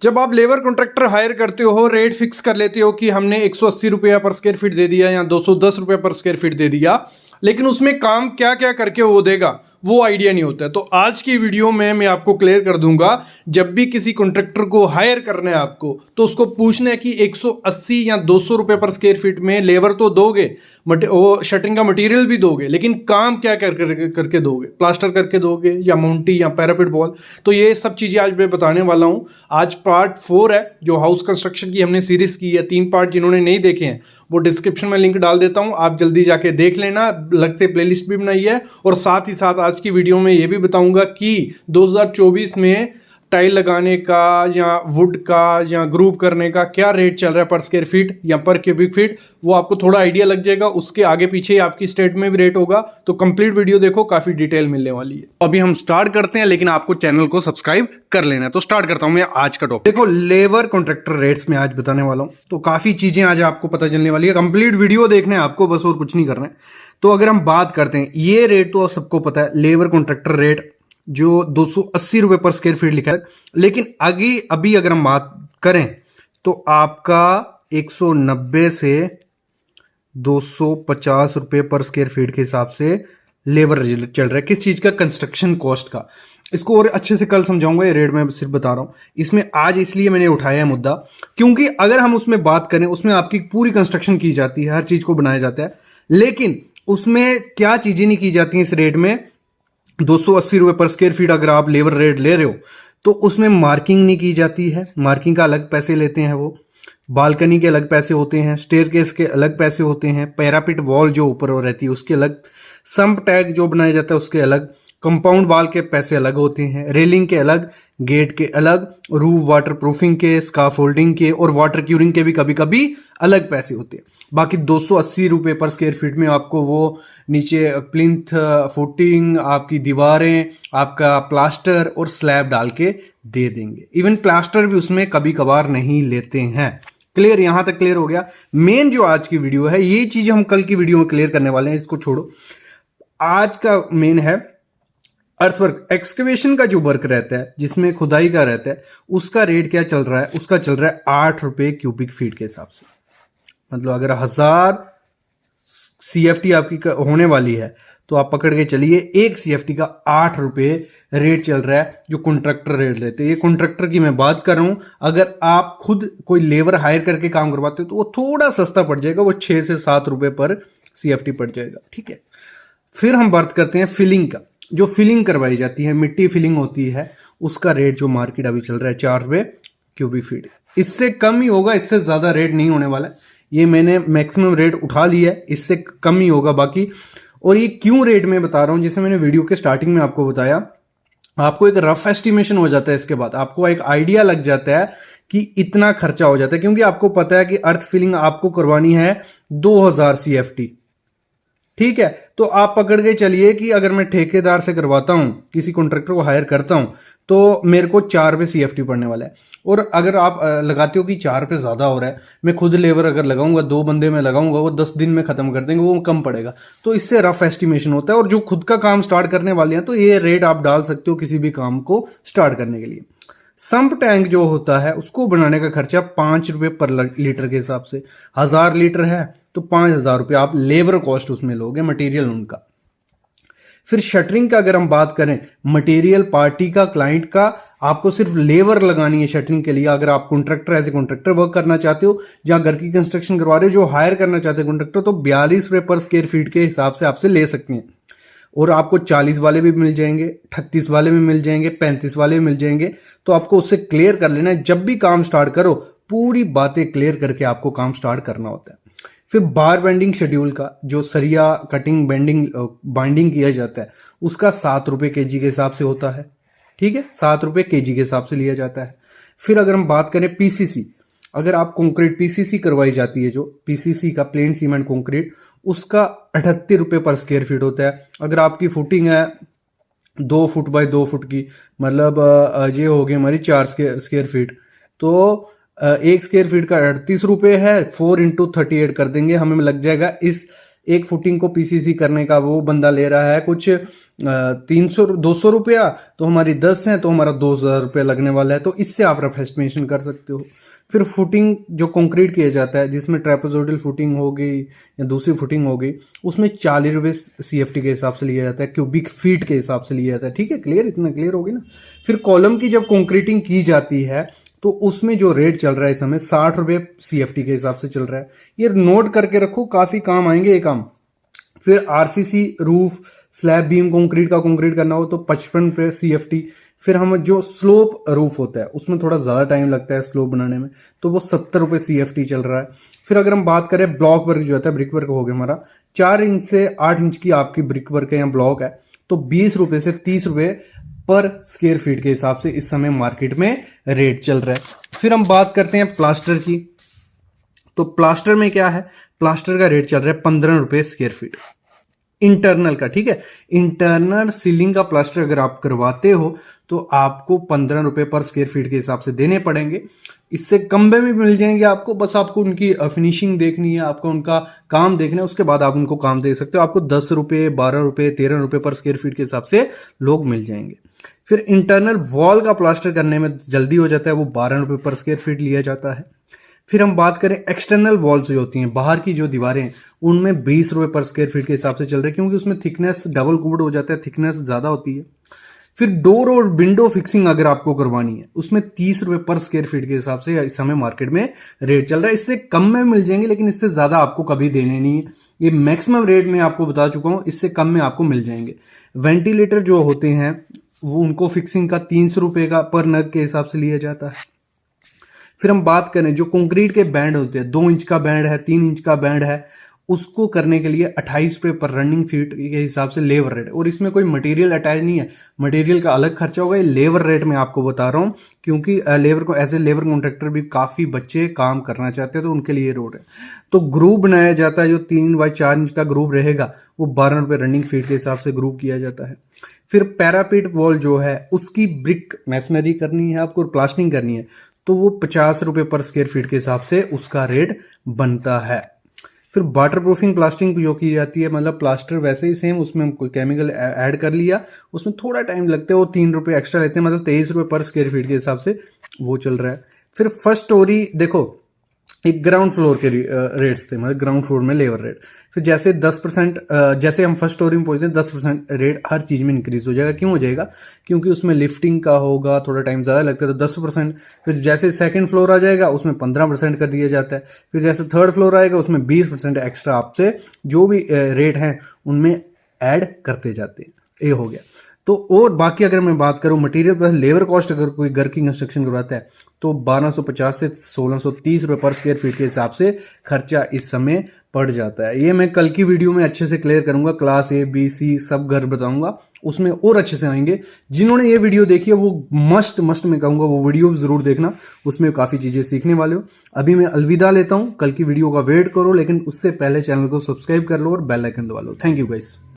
जब आप labour contractor higher करते हो, रेट फिक्स कर लेते हो कि हमने 180 रुपया पर स्क्वायर फीट दे दिया या 210 रुपया पर स्क्वायर फीट दे दिया, लेकिन उसमें काम क्या क्या करके वो देगा वो आइडिया नहीं होता है। तो आज की वीडियो में मैं आपको क्लियर कर दूंगा। जब भी किसी कॉन्ट्रैक्टर को हायर करना है आपको, तो उसको पूछना है कि 180 या 200 रुपये पर स्क्वायर फीट में लेबर तो दोगे, वो शटरिंग का मटेरियल भी दोगे, लेकिन काम क्या करके दोगे? प्लास्टर करके दोगे या माउंटी या पैरापिट वॉल? तो ये सब चीज़ें आज मैं बताने वाला हूँ। आज पार्ट 4 है, जो हाउस कंस्ट्रक्शन की हमने सीरीज की है। 3 पार्ट जिन्होंने नहीं देखे हैं वो डिस्क्रिप्शन में लिंक डाल देता हूँ, आप जल्दी जाके देख लेना। अलग से प्लेलिस्ट भी बनाई है, और साथ ही साथ आज की वीडियो में ये भी बताऊंगा कि 2024 में टाइल लगाने का या वुड का या ग्रूव करने का क्या रेट चल रहा है पर स्क्वायर फीट या पर क्यूबिक फीट, वो आपको थोड़ा आइडिया लग जाएगा। उसके आगे पीछे आपकी स्टेट में भी रेट होगा, तो कंप्लीट वीडियो देखो, काफी डिटेल मिलने वाली है। अभी हम स्टार्ट करते हैं, लेकिन आपको चैनल को सब्सक्राइब कर लेना है। तो स्टार्ट करता हूं मैं आज का टॉपिक। देखो, लेबर कॉन्ट्रैक्टर रेट्स में आज बताने वाला हूं, तो काफी चीजें आज आपको पता चलने वाली है। कंप्लीट वीडियो देखना है आपको, बस और कुछ नहीं करना है। तो अगर हम बात करते हैं, ये रेट तो सबको पता है, लेबर कॉन्ट्रैक्टर रेट जो 280 रुपए पर स्क्वायर फीट लिखा है। लेकिन अभी अगर हम बात करें तो आपका 190 से 250 रुपए पर स्क्वायर फीट के हिसाब से लेबर चल रहा है। किस चीज का? कंस्ट्रक्शन कॉस्ट का। इसको और अच्छे से कल समझाऊंगा, ये रेट मैं सिर्फ बता रहा हूं। इसमें आज इसलिए मैंने उठाया है मुद्दा, क्योंकि अगर हम उसमें बात करें, उसमें आपकी पूरी कंस्ट्रक्शन की जाती है, हर चीज को बनाया जाता है, लेकिन उसमें क्या चीजें नहीं की जाती हैं इस रेट में। 280 रुपए पर स्क्वायर फीट अगर आप लेबर रेट ले रहे हो, तो उसमें मार्किंग नहीं की जाती है। मार्किंग का अलग पैसे लेते हैं वो, बालकनी के अलग पैसे होते हैं, स्टेयरकेस के अलग पैसे होते हैं, पैरापिट वॉल जो ऊपर हो रहती है उसके अलग, सम्प टैग जो बनाया जाता है उसके अलग, कंपाउंड वाल के पैसे अलग होते हैं, रेलिंग के अलग, गेट के अलग, रूफ वाटर प्रूफिंग के, स्काफोल्डिंग के और वाटर क्यूरिंग के भी कभी कभी अलग पैसे होते हैं। बाकी 280 रुपए पर स्क्वायर फीट में आपको वो नीचे प्लिंथ, फुटिंग, आपकी दीवारें, आपका प्लास्टर और स्लैब डाल के दे देंगे। इवन प्लास्टर भी उसमें कभी कभार नहीं लेते हैं। क्लियर? यहां तक क्लियर हो गया। मेन जो आज की वीडियो है, ये चीज हम कल की वीडियो में क्लियर करने वाले हैं, इसको छोड़ो। आज का मेन है अर्थवर्क, एक्सकवेशन का जो वर्क रहता है, जिसमें खुदाई का रहता है, उसका रेट क्या चल रहा है? उसका चल रहा है 8 रुपए क्यूबिक फीट के हिसाब से। मतलब अगर 1000 CFT आपकी होने वाली है, तो आप पकड़ के चलिए 1 CFT का 8 रुपए रेट चल रहा है, जो कॉन्ट्रैक्टर रेट लेते हैं। ये कॉन्ट्रैक्टर की मैं बात कर रहा हूं। अगर आप खुद कोई लेबर हायर करके काम करवाते हो तो वो थोड़ा सस्ता पड़ जाएगा, वो 6 से 7 रुपए पर CFT पड़ जाएगा। ठीक है। फिर हम बात करते हैं फिलिंग का। जो फिलिंग करवाई जाती है, मिट्टी फिलिंग होती है, उसका रेट जो मार्केट अभी चल रहा है 4 रुपए क्यूबिक फीट। इससे कम ही होगा, इससे ज्यादा रेट नहीं होने वाला है। ये मैंने मैक्सिमम रेट उठा लिया है, इससे कम ही होगा बाकी। और ये क्यों रेट में बता रहा हूं, जैसे मैंने वीडियो के स्टार्टिंग में आपको बताया, आपको एक रफ एस्टिमेशन हो जाता है, इसके बाद आपको एक आइडिया लग जाता है कि इतना खर्चा हो जाता है, क्योंकि आपको पता है कि अर्थ फिलिंग आपको करवानी है 2000 CFT। ठीक है। तो आप पकड़ के चलिए कि अगर मैं ठेकेदार से करवाता हूं, किसी कॉन्ट्रैक्टर को हायर करता हूं, तो मेरे को 4 रुपए CFT पड़ने वाला है। और अगर आप लगाते हो कि 4 रुपए ज्यादा हो रहा है, मैं खुद लेबर अगर लगाऊंगा, 2 बंदे में लगाऊंगा, वो 10 दिन में खत्म कर देंगे, वो कम पड़ेगा। तो इससे रफ एस्टिमेशन होता है। और जो खुद का काम स्टार्ट करने वाले हैं, तो ये रेट आप डाल सकते हो किसी भी काम को स्टार्ट करने के लिए। सम्प टैंक जो होता है, उसको बनाने का खर्चा 5 रुपए पर लीटर के हिसाब से। 1000 लीटर है तो 5000 रुपये आप लेबर कॉस्ट उसमें लोगे, मटेरियल उनका। फिर शटरिंग का अगर हम बात करें, मटेरियल पार्टी का, क्लाइंट का, आपको सिर्फ लेबर लगानी है शटरिंग के लिए। अगर आप contractor as a contractor work करना चाहते हो, या घर की कंस्ट्रक्शन करवा रहे हो, जो हायर करना चाहते हैं कॉन्ट्रैक्टर, तो 42 रुपए पर स्क्वायर फीट के हिसाब से आपसे ले सकते हैं। और आपको 40 वाले भी मिल जाएंगे, 38 वाले भी मिल जाएंगे, 35 वाले भी मिल जाएंगे। तो आपको उससे क्लियर कर लेना है। जब भी काम स्टार्ट करो, पूरी बातें क्लियर करके आपको काम स्टार्ट करना होता है। फिर बार बेंडिंग शेड्यूल का, जो सरिया कटिंग बेंडिंग बाइंडिंग किया जाता है, उसका 7 रुपए kg के हिसाब से होता है। ठीक है, 7 रुपए kg के हिसाब से लिया जाता है। फिर अगर हम बात करें PCC, अगर आप कंक्रीट PCC करवाई जाती है, जो PCC का प्लेन सीमेंट कंक्रीट, उसका 78 रुपए पर स्क्वायर फीट होता है। अगर आपकी फुटिंग है 2 फुट बाय 2 फुट की, मतलब ये हो गई हमारी 4 स्क्वायर फीट, तो 1 स्क्वायर फीट का 38 रुपए है। 4 × 38 कर देंगे, हमें लग जाएगा इस एक फुटिंग को PCC करने का। वो बंदा ले रहा है कुछ 200 रुपया, तो हमारी 10 है तो हमारा 2000 रुपया लगने वाला है। तो इससे आप रफ एस्टिमेशन कर सकते हो। फिर फुटिंग जो कंक्रीट किया जाता है, जिसमें ट्रेपेजोइडल फुटिंग हो गई या दूसरी फुटिंग हो गई, उसमें 40 रुपये CFT के हिसाब से लिया जाता है, क्यूबिक फीट के हिसाब से लिया जाता है। ठीक है, क्लियर, इतना क्लियर होगी ना। फिर कॉलम की जब कंक्रीटिंग की जाती है तो उसमें जो रेट चल रहा है इस समय 60 रुपये CFT के हिसाब से चल रहा है। ये नोट करके रखो, काफी काम आएंगे ये काम। फिर RCC roof slab beam concrete का कंक्रीट करना हो तो 55 रुपये CFT। फिर हम जो स्लोप रूफ होता है उसमें थोड़ा ज्यादा टाइम लगता है स्लोप बनाने में, तो वो 70 रुपये CFT चल रहा है। फिर अगर हम बात करें ब्लॉक वर्क जो होता है, ब्रिक वर्क हो गया हमारा 4 इंच से 8 इंच की आपकी ब्रिक वर्क है या ब्लॉक है, तो 20 रुपये से 30 रुपये पर स्क्वायर फीट के हिसाब से इस समय मार्केट में रेट चल रहा है। फिर हम बात करते हैं प्लास्टर की। तो प्लास्टर में क्या है, प्लास्टर का रेट चल रहा है 15 रुपये स्क्वायर फीट इंटरनल का। ठीक है, इंटरनल सीलिंग का प्लास्टर अगर आप करवाते हो तो आपको 15 रुपये पर स्क्वायर फीट के हिसाब से देने पड़ेंगे। इससे कम में भी मिल जाएंगे आपको, बस आपको उनकी फिनिशिंग देखनी है, आपको उनका काम देखना है, उसके बाद आप उनको काम दे सकते हो। आपको 10 रुपये, 12 रुपये, 13 रुपये पर स्क्वायर फीट के हिसाब से लोग मिल जाएंगे। फिर इंटरनल वॉल का प्लास्टर करने में जल्दी हो जाता है, वो 12 रुपये पर स्क्वायर फीट लिया जाता है। फिर हम बात करें एक्सटर्नल वॉल्स जो होती हैं, बाहर की जो दीवारें हैं, उनमें 20 रुपये पर स्क्वायर फीट के हिसाब से चल रहे हैं, क्योंकि उसमें थिकनेस डबल कूड हो जाता है, थिकनेस ज्यादा होती है। फिर डोर और विंडो फिक्सिंग अगर आपको करवानी है उसमें 30 रुपये पर स्क्वायर फीट के हिसाब से इस समय मार्केट में रेट चल रहा है। इससे कम में मिल जाएंगे, लेकिन इससे ज्यादा आपको कभी देने नहीं है। ये मैक्सिमम रेट में आपको बता चुका हूं, इससे कम में आपको मिल जाएंगे। वेंटिलेटर जो होते हैं वो उनको फिक्सिंग का 300 रुपये का पर नग के हिसाब से लिया जाता है। फिर हम बात करें जो कंक्रीट के बैंड होते हैं, 2 इंच का बैंड है, 3 इंच का बैंड है, उसको करने के लिए 28 रुपये पर रनिंग फीट के हिसाब से लेबर रेट। और इसमें कोई मटेरियल अटैच नहीं है, मटेरियल का अलग खर्चा होगा। ये लेबर रेट में आपको बता रहा हूँ, क्योंकि लेबर को एज ए लेबर कॉन्ट्रैक्टर भी काफी बच्चे काम करना चाहते हैं, तो उनके लिए रोड है। तो ग्रुप बनाया जाता है, जो 3 बाई 4 इंच का ग्रुप रहेगा वो 12 रुपये रनिंग फीट के हिसाब से ग्रुप किया जाता है। फिर पैरापीट वॉल जो है उसकी ब्रिक मैसनरी करनी है आपको, प्लास्टिंग करनी है, तो वो 50 रुपये पर स्क्वायर फीट के हिसाब से उसका रेट बनता है। फिर वाटर प्रूफिंग प्लास्टिंग जो की जाती है, मतलब प्लास्टर वैसे ही सेम, उसमें हम कोई केमिकल ऐड कर लिया, उसमें थोड़ा टाइम लगता है, वो 3 रुपये एक्स्ट्रा लेते हैं, मतलब 23 रुपये पर स्क्वायर फीट के हिसाब से वो चल रहा है। फिर फर्स्ट स्टोरी देखो, एक ग्राउंड फ्लोर के रेट्स थे, मतलब ग्राउंड फ्लोर में लेबर रेट। फिर जैसे 10% जैसे हम फर्स्ट स्टोरी में पहुंचते हैं 10% रेट हर चीज में इंक्रीज हो जाएगा। क्यों हो जाएगा? क्योंकि उसमें लिफ्टिंग का होगा, थोड़ा टाइम ज्यादा लगता है, तो 10%। फिर जैसे सेकंड फ्लोर आ जाएगा उसमें 15% कर दिया जाता है। फिर जैसे थर्ड फ्लोर आएगा उसमें 20% एक्स्ट्रा आपसे जो भी रेट हैं उनमें ऐड करते जाते हैं। ये हो गया। तो और बाकी अगर मैं बात करूं मटेरियल प्लस लेबर कॉस्ट, अगर कोई घर की कंस्ट्रक्शन करवाता है तो 1250 से 1630 रुपये पर स्क्वायर फीट के हिसाब से खर्चा इस समय पड़ जाता है। ये मैं कल की वीडियो में अच्छे से क्लियर करूंगा, क्लास A, B, C सब घर बताऊंगा, उसमें और अच्छे से आएंगे। जिन्होंने ये वीडियो देखी है वो मस्ट मैं कहूंगा वो वीडियो जरूर देखना, उसमें काफी चीजें सीखने वाले हो। अभी मैं अलविदा लेता हूं, कल की वीडियो का वेट करो, लेकिन उससे पहले चैनल को सब्सक्राइब कर लो और बेल आइकन दबा लो। Thank you guys.